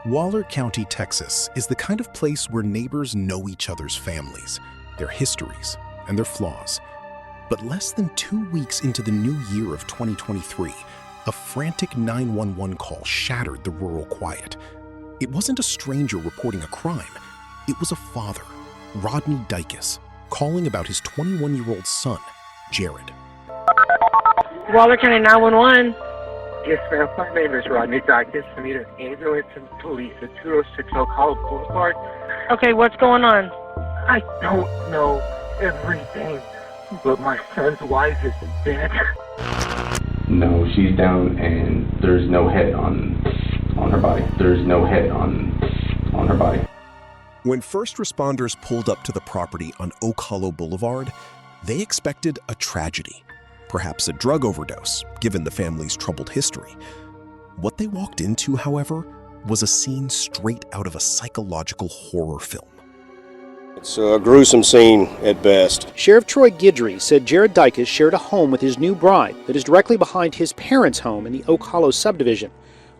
Waller County, Texas is the kind of place where neighbors know each other's families, their histories, and their flaws. But less than 2 weeks into the new year of 2023, a frantic 911 call shattered the rural quiet. It wasn't a stranger reporting a crime. It was a father, Rodney Dykes, calling about his 21-year-old son, Jared. Waller County 911. Yes, ma'am. My name is Rodney Dykes. I need an ambulance and police at 2060 Hollow Boulevard. Okay, what's going on? I don't know everything, but my son's wife is dead. No, she's down and there's no head on her body. There's no head on her body. When first responders pulled up to the property on Oak Hollow Boulevard, they expected a tragedy. Perhaps a drug overdose, given the family's troubled history. What they walked into, however, was a scene straight out of a psychological horror film. It's a gruesome scene at best. Sheriff Troy Guidry said Jared Dykes shared a home with his new bride that is directly behind his parents' home in the Oak Hollow subdivision.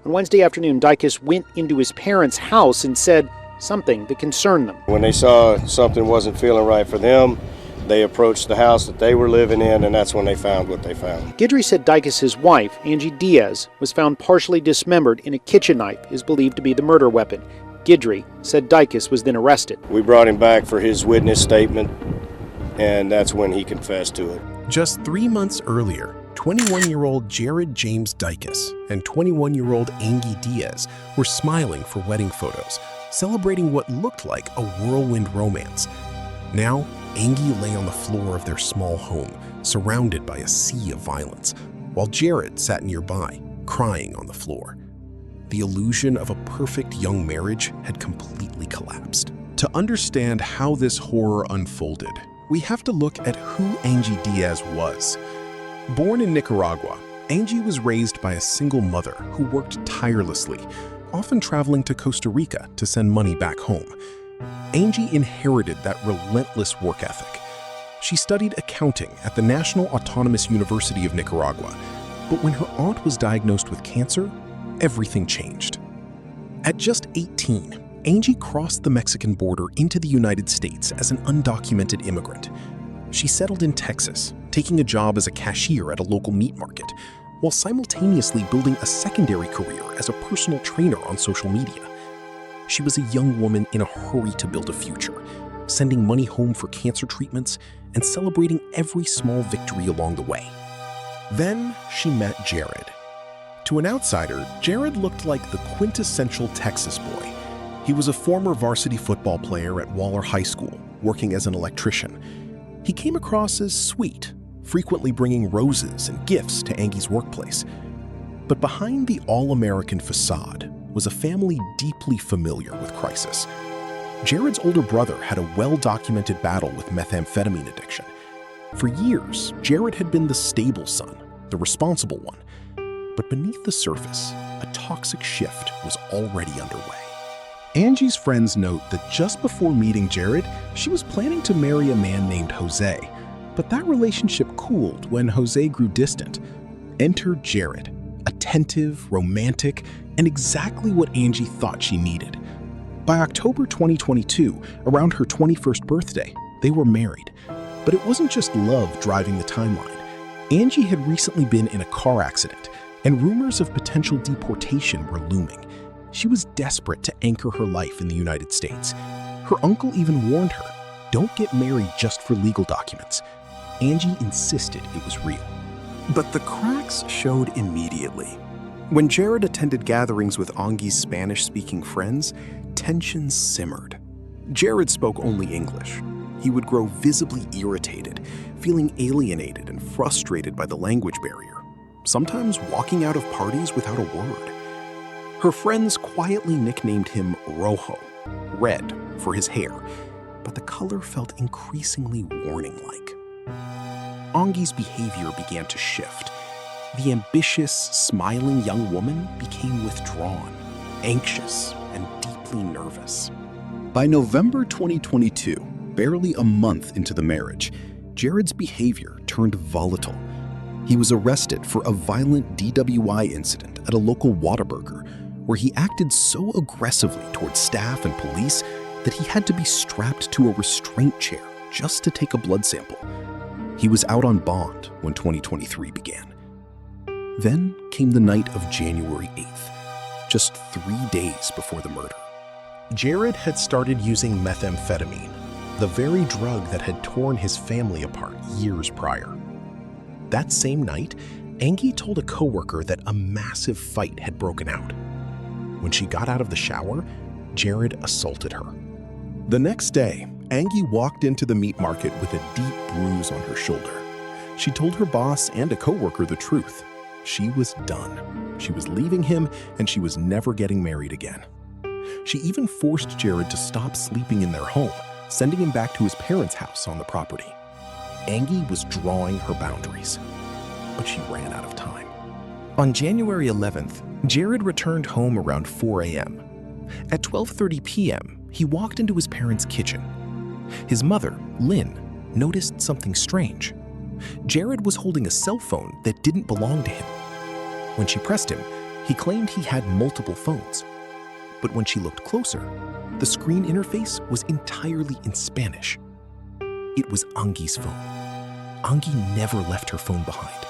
On Wednesday afternoon, Dykes went into his parents' house and said something that concerned them. When they saw something wasn't feeling right for them, they approached the house that they were living in, and that's when they found what they found. Guidry said Dykes' wife, Angie Diaz, was found partially dismembered and a kitchen knife is believed to be the murder weapon. Guidry said Dykes was then arrested. We brought him back for his witness statement, and that's when he confessed to it. Just 3 months earlier, 21-year-old Jared James Dykes and 21-year-old Angie Diaz were smiling for wedding photos, celebrating what looked like a whirlwind romance. Now, Angie lay on the floor of their small home, surrounded by a sea of violence, while Jared sat nearby, crying on the floor. The illusion of a perfect young marriage had completely collapsed. To understand how this horror unfolded, we have to look at who Angie Diaz was. Born in Nicaragua, Angie was raised by a single mother who worked tirelessly, often traveling to Costa Rica to send money back home. Angie inherited that relentless work ethic. She studied accounting at the National Autonomous University of Nicaragua, but when her aunt was diagnosed with cancer, everything changed. At just 18, Angie crossed the Mexican border into the United States as an undocumented immigrant. She settled in Texas, taking a job as a cashier at a local meat market, while simultaneously building a secondary career as a personal trainer on social media. She was a young woman in a hurry to build a future, sending money home for cancer treatments and celebrating every small victory along the way. Then she met Jared. To an outsider, Jared looked like the quintessential Texas boy. He was a former varsity football player at Waller High School, working as an electrician. He came across as sweet, frequently bringing roses and gifts to Angie's workplace. But behind the all-American facade was a family deeply familiar with crisis. Jared's older brother had a well-documented battle with methamphetamine addiction. For years, Jared had been the stable son, the responsible one. But beneath the surface, a toxic shift was already underway. Angie's friends note that just before meeting Jared, she was planning to marry a man named Jose. But that relationship cooled when Jose grew distant. Enter Jared, attentive, romantic, and exactly what Angie thought she needed. By October 2022, around her 21st birthday, they were married. But it wasn't just love driving the timeline. Angie had recently been in a car accident, and rumors of potential deportation were looming. She was desperate to anchor her life in the United States. Her uncle even warned her, don't get married just for legal documents. Angie insisted it was real. But the cracks showed immediately. When Jared attended gatherings with Angie's Spanish-speaking friends, tensions simmered. Jared spoke only English. He would grow visibly irritated, feeling alienated and frustrated by the language barrier, sometimes walking out of parties without a word. Her friends quietly nicknamed him Rojo, red, for his hair, but the color felt increasingly warning-like. Angie's behavior began to shift. The ambitious, smiling young woman became withdrawn, anxious, and deeply nervous. By November 2022, barely a month into the marriage, Jared's behavior turned volatile. He was arrested for a violent DWI incident at a local Whataburger, where he acted so aggressively towards staff and police that he had to be strapped to a restraint chair just to take a blood sample. He was out on bond when 2023 began. Then came the night of January 8th, just 3 days before the murder. Jared had started using methamphetamine, the very drug that had torn his family apart years prior. That same night, Angie told a coworker that a massive fight had broken out. When she got out of the shower, Jared assaulted her. The next day, Angie walked into the meat market with a deep bruise on her shoulder. She told her boss and a coworker the truth. She was done. She was leaving him, and she was never getting married again. She even forced Jared to stop sleeping in their home, sending him back to his parents' house on the property. Angie was drawing her boundaries, but she ran out of time. On January 11th, Jared returned home around 4 a.m. At 12:30 p.m., he walked into his parents' kitchen. His mother, Lynn, noticed something strange. Jared was holding a cell phone that didn't belong to him. When she pressed him, he claimed he had multiple phones. But when she looked closer, the screen interface was entirely in Spanish. It was Angie's phone. Angie never left her phone behind.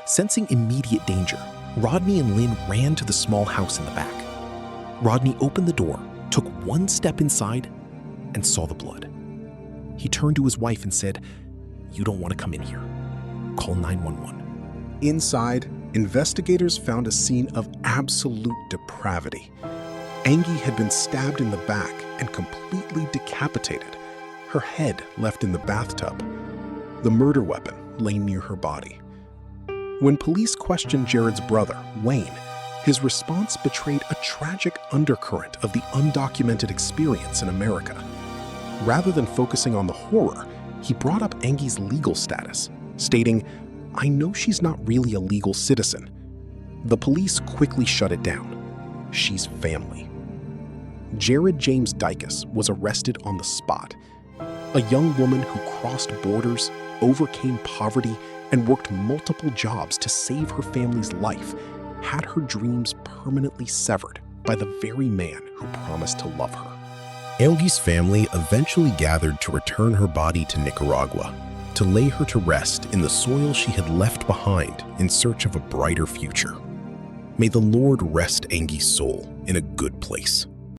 Sensing immediate danger, Rodney and Lynn ran to the small house in the back. Rodney opened the door, took one step inside, and saw the blood. He turned to his wife and said, "You don't want to come in here. Call 911. Inside, investigators found a scene of absolute depravity. Angie had been stabbed in the back and completely decapitated, her head left in the bathtub. The murder weapon lay near her body. When police questioned Jared's brother, Wayne, his response betrayed a tragic undercurrent of the undocumented experience in America. Rather than focusing on the horror, he brought up Angie's legal status, stating, "I know she's not really a legal citizen." The police quickly shut it down. She's family. Jared James Dykus was arrested on the spot. A young woman who crossed borders, overcame poverty, and worked multiple jobs to save her family's life, had her dreams permanently severed by the very man who promised to love her. Angie's family eventually gathered to return her body to Nicaragua, to lay her to rest in the soil she had left behind in search of a brighter future. May the Lord rest Angie's soul in a good place.